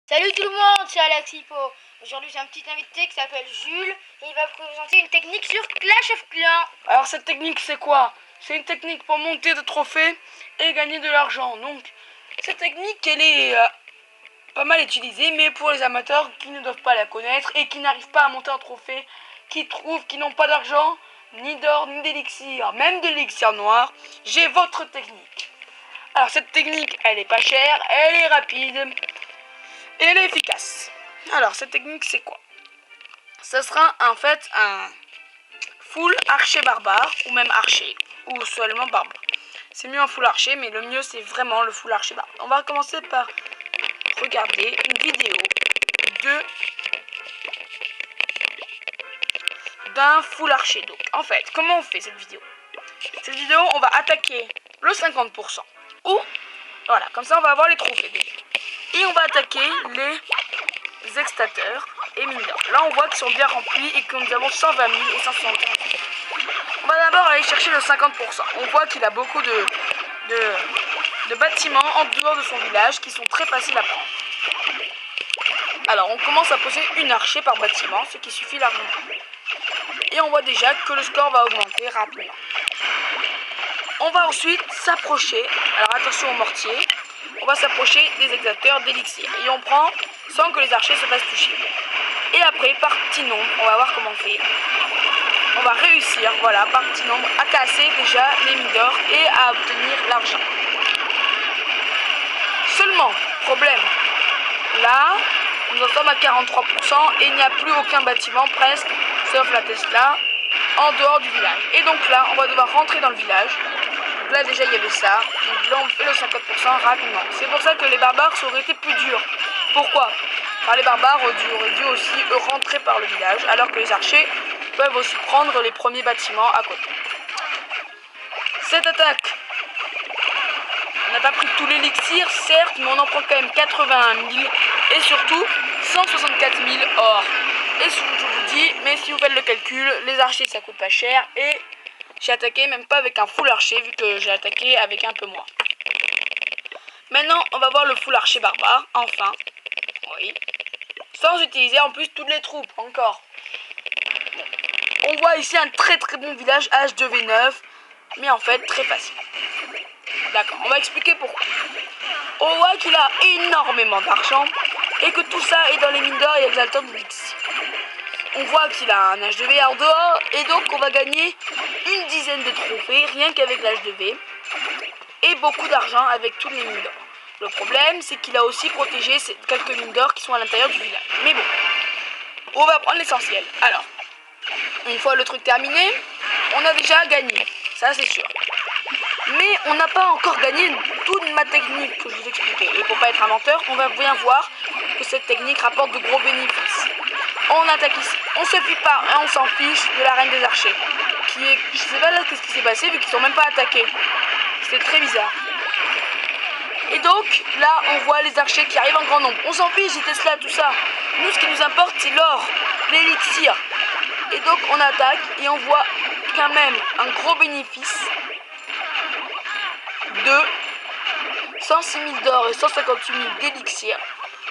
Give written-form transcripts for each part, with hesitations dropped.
Salut tout le monde, c'est Alexipo. Aujourd'hui j'ai un petit invité qui s'appelle Jules et il va vous présenter une technique sur Clash of Clans. Alors cette technique c'est quoi? C'est une technique pour monter de trophées et gagner de l'argent. Donc cette technique elle est pas mal utilisée, mais pour les amateurs qui ne doivent pas la connaître et qui n'arrivent pas à monter un trophée, qui n'ont pas d'argent, ni d'or, ni d'élixir, même de l'élixir noir, j'ai votre technique. Alors cette technique elle est pas chère, elle est rapide et elle est efficace. Alors cette technique c'est quoi? Ça sera en fait un full archer barbare ou même archer ou seulement barbare. C'est mieux un full archer, mais le mieux c'est vraiment le full archer barbare. On va commencer par regarder une vidéo d'un full archer. Donc en fait, comment on fait cette vidéo? Cette vidéo, on va attaquer le 50%. Ou voilà, comme ça on va avoir les trophées déjà. Et on va attaquer les extincteurs et mine d'or. Là on voit qu'ils sont bien remplis et que nous avons 120 000 et 175 000. On va d'abord aller chercher le 50%. On voit qu'il a beaucoup de bâtiments en dehors de son village qui sont très faciles à prendre. Alors on commence à poser une archer par bâtiment, ce qui suffit largement. Et on voit déjà que le score va augmenter rapidement. On va ensuite s'approcher, alors attention au mortier, on va s'approcher des extincteurs d'élixir. Et on prend sans que les archers se fassent toucher. Et après, par petit nombre, on va voir comment on fait. On va réussir, voilà, par petit nombre, à casser déjà les mines d'or et à obtenir l'argent. Seulement, problème, là, nous en sommes à 43% et il n'y a plus aucun bâtiment presque, sauf la Tesla, en dehors du village. Et donc là, on va devoir rentrer dans le village. Donc là déjà il y avait ça, donc là on fait le 50% rapidement. C'est pour ça que les barbares ça aurait été plus dur. Pourquoi? Car les barbares auraient dû aussi rentrer par le village, alors que les archers peuvent aussi prendre les premiers bâtiments à côté. Cette attaque, on n'a pas pris tout l'élixir, certes, mais on en prend quand même 81 000 et surtout 164 000 or. Et je vous dis, mais si vous faites le calcul, les archers ça coûte pas cher et j'ai attaqué même pas avec un full archer vu que j'ai attaqué avec un peu moins. Maintenant, on va voir le full archer barbare, enfin. Oui. Sans utiliser en plus toutes les troupes, encore. Bon. On voit ici un très bon village H2V9, mais en fait très facile. D'accord, on va expliquer pourquoi. On voit qu'il a énormément d'argent et que tout ça est dans les mines d'or et exaltants de l'élixir. On voit qu'il a un H2V en dehors et donc on va gagner une dizaine de trophées rien qu'avec l'H2V et beaucoup d'argent avec tous les mines d'or. Le problème c'est qu'il a aussi protégé quelques mines d'or qui sont à l'intérieur du village. Mais bon, on va prendre l'essentiel. Alors, une fois le truc terminé, on a déjà gagné, ça c'est sûr. Mais on n'a pas encore gagné toute ma technique que je vous expliquais. Et pour pas être un menteur, on va bien voir que cette technique rapporte de gros bénéfices. On attaque ici, on se fie pas, hein, on s'en fiche de la reine des archers. Je sais pas là qu'est-ce qui s'est passé vu qu'ils sont même pas attaqués. C'était très bizarre. Et donc là on voit les archers qui arrivent en grand nombre. On s'en fiche, c'est Tesla, tout ça. Nous ce qui nous importe c'est l'or, l'élixir. Et donc on attaque et on voit quand même un gros bénéfice de 106 000 d'or et 158 000 d'élixir.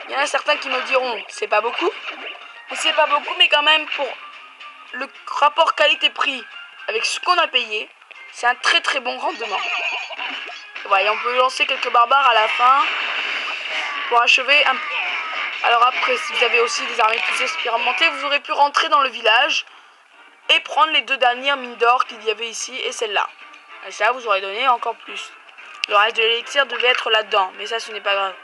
Il y en a certains qui me diront c'est pas beaucoup. C'est pas beaucoup, mais quand même pour le rapport qualité-prix avec ce qu'on a payé, c'est un très bon rendement. Voilà, on peut lancer quelques barbares à la fin pour achever un peu. Alors après, si vous avez aussi des armées plus expérimentées, vous aurez pu rentrer dans le village et prendre les deux dernières mines d'or qu'il y avait ici et celle-là. Et ça, vous aurez donné encore plus. Le reste de l'élixir devait être là-dedans, mais ça, ce n'est pas grave.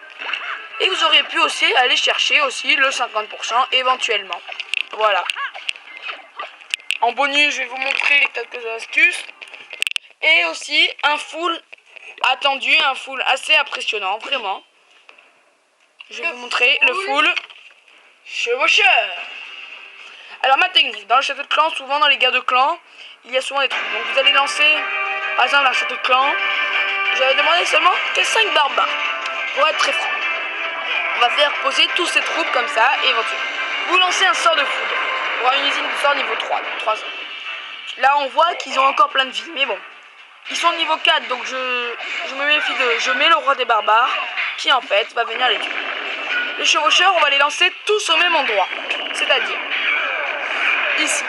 Et vous auriez pu aussi aller chercher aussi le 50% éventuellement. Voilà. En bonus, je vais vous montrer quelques astuces. Et aussi un full attendu, un full assez impressionnant, vraiment. Je vais vous montrer le full chevaucheur. Alors ma technique, dans le château de clan, souvent dans les guerres de clan, il y a souvent des trucs. Donc vous allez lancer, par exemple dans le château de clan, j'avais demandé seulement que 5 barbares, pour être très franc. On va faire poser tous ces troupes comme ça, et éventuellement. Vous lancez un sort de foudre, pour une usine de sort niveau 3, donc 3 sorts. Là on voit qu'ils ont encore plein de vie, mais bon. Ils sont niveau 4, donc je me méfie d'eux. Je mets le roi des barbares, qui en fait va venir les tuer. Les chevaucheurs, on va les lancer tous au même endroit. C'est-à-dire, ici.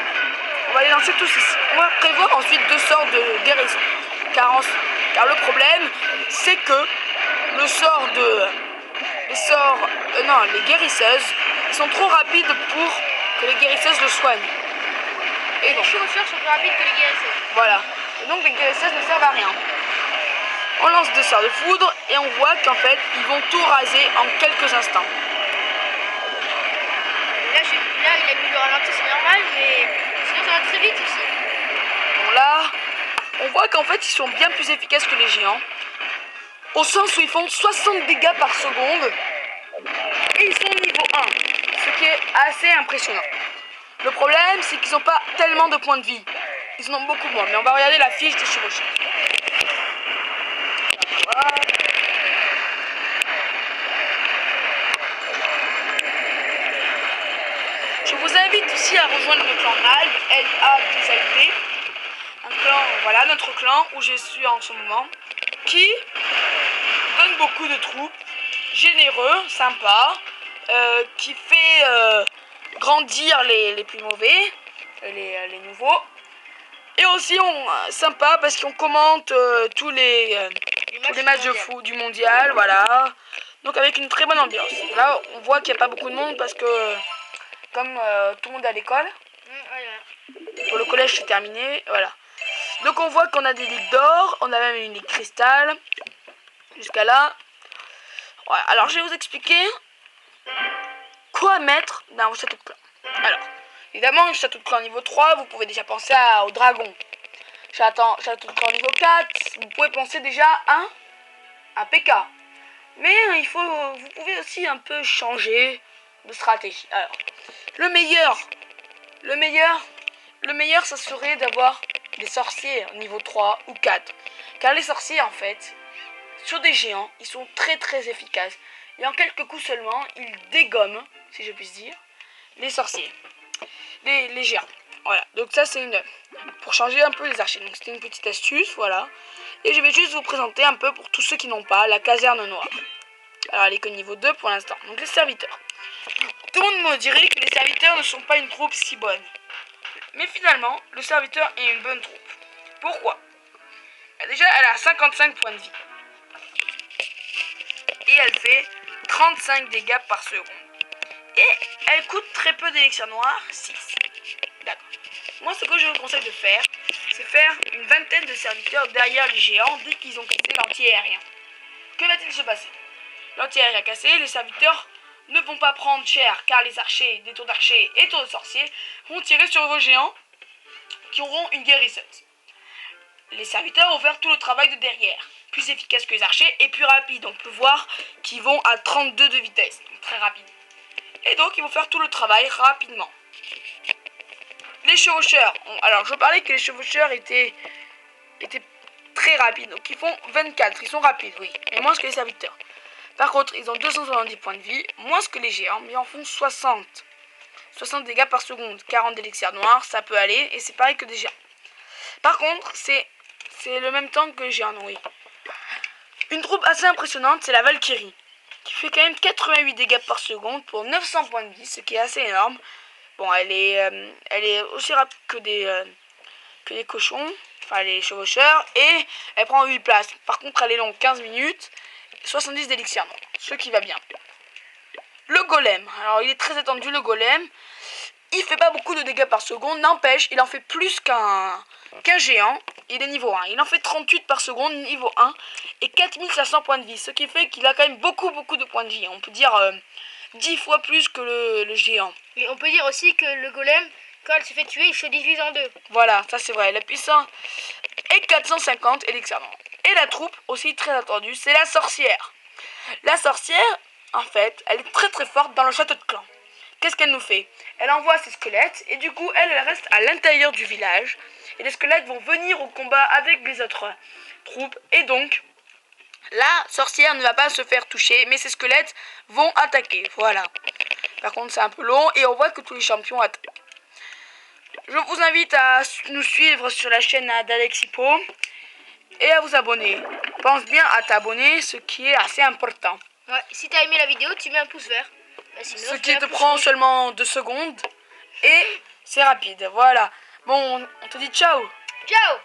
On va les lancer tous ici. On va prévoir ensuite 2 sorts de guérison. Car le problème, c'est que les guérisseuses, ils sont trop rapides pour que les guérisseuses le soignent. Et donc, Les chevaucheurs sont plus rapides que les guérisseurs. voilà. Et donc les guérisseuses ne servent à rien. On lance 2 sorts de foudre et on voit qu'en fait, ils vont tout raser en quelques instants. Là, il a mis le ralenti, c'est normal, mais sinon ça va très vite aussi. Bon là, on voit qu'en fait, ils sont bien plus efficaces que les géants. Au sens où ils font 60 dégâts par seconde. Et ils sont niveau 1. Ce qui est assez impressionnant. Le problème, c'est qu'ils n'ont pas tellement de points de vie. Ils en ont beaucoup moins. Mais on va regarder la fiche des chevaucheurs. Voilà. Je vous invite aussi à rejoindre le clan LALD, L-A-2-L-D. Un clan, voilà, notre clan où je suis en ce moment. Qui donne beaucoup de troupes, généreux, sympa, qui fait grandir les plus mauvais, les nouveaux. Et aussi sympa parce qu'on commente tous les matchs de foot du mondial, voilà. Donc avec une très bonne ambiance. Là, on voit qu'il n'y a pas beaucoup de monde parce que comme tout le monde est à l'école, pour le collège c'est terminé, voilà. Donc on voit qu'on a des ligues d'or, on a même une ligue cristal, jusqu'à là. Ouais, alors je vais vous expliquer quoi mettre dans vos châteaux de clan. Alors, évidemment, château de clan niveau 3, vous pouvez déjà penser au dragon. Château de clan niveau 4, vous pouvez penser déjà à PK. Mais vous pouvez aussi un peu changer de stratégie. Alors, le meilleur, ça serait d'avoir des sorciers niveau 3 ou 4. Car les sorciers, en fait, sur des géants, ils sont très très efficaces. Et en quelques coups seulement, ils dégomment, si je puis dire, les sorciers. Les géants. Voilà, donc ça c'est pour changer un peu les archers. Donc c'était une petite astuce, voilà. Et je vais juste vous présenter un peu pour tous ceux qui n'ont pas la caserne noire. Alors elle est que niveau 2 pour l'instant. Donc les serviteurs. Tout le monde me dirait que les serviteurs ne sont pas une troupe si bonne. Mais finalement, le serviteur est une bonne troupe. Pourquoi? Déjà, elle a 55 points de vie. Et elle fait 35 dégâts par seconde. Et elle coûte très peu d'élixir noir, 6. D'accord. Moi, ce que je vous conseille de faire, c'est faire une vingtaine de serviteurs derrière les géants dès qu'ils ont cassé l'anti-aérien. Que va-t-il se passer? L'anti-aérien cassé, les serviteurs ne vont pas prendre cher car les archers, des tours d'archers et tours de sorciers vont tirer sur vos géants qui auront une guérisseuse. Les serviteurs vont faire tout le travail de derrière, plus efficace que les archers et plus rapide. On peut voir qu'ils vont à 32 de vitesse, donc très rapide. Et donc ils vont faire tout le travail rapidement. Les chevaucheurs, alors je parlais que les chevaucheurs étaient très rapides, donc ils font 24, ils sont rapides, oui, mais moins que les serviteurs. Par contre, ils ont 270 points de vie, moins que les géants, mais ils en font 60. 60 dégâts par seconde, 40 d'élixir noir, ça peut aller, et c'est pareil que des géants. Par contre, c'est le même temps que les géants, oui. Une troupe assez impressionnante, c'est la Valkyrie, qui fait quand même 88 dégâts par seconde pour 900 points de vie, ce qui est assez énorme. Bon, elle est aussi rapide que des cochons, enfin les chevaucheurs, et elle prend 8 places. Par contre, elle est longue, 15 minutes, 70 d'élixir noir, ce qui va bien. Le golem, alors il est très attendu le golem, il fait pas beaucoup de dégâts par seconde, n'empêche, il en fait plus qu'un géant, il est niveau 1, il en fait 38 par seconde, niveau 1, et 4500 points de vie, ce qui fait qu'il a quand même beaucoup de points de vie, on peut dire 10 fois plus que le géant. Mais on peut dire aussi que le golem, quand elle se fait tuer, il se divise en deux. Voilà, ça c'est vrai, la puissance est 450 élixir noir. Et la troupe, aussi très attendue, c'est la sorcière. La sorcière, en fait, elle est très forte dans le château de clan. Qu'est-ce qu'elle nous fait? Elle envoie ses squelettes et du coup, elle reste à l'intérieur du village. Et les squelettes vont venir au combat avec les autres troupes. Et donc, la sorcière ne va pas se faire toucher, mais ses squelettes vont attaquer. Voilà. Par contre, c'est un peu long et on voit que tous les champions attaquent. Je vous invite à nous suivre sur la chaîne d'Alexipo et à vous abonner. Pense bien à t'abonner, ce qui est assez important. Ouais, si t'as aimé la vidéo, tu mets un pouce vert. Bah, sinon, Ce je qui fais te un prend pouce seulement 2 secondes. Et c'est rapide, voilà. Bon, on te dit ciao. rouge. Ciao.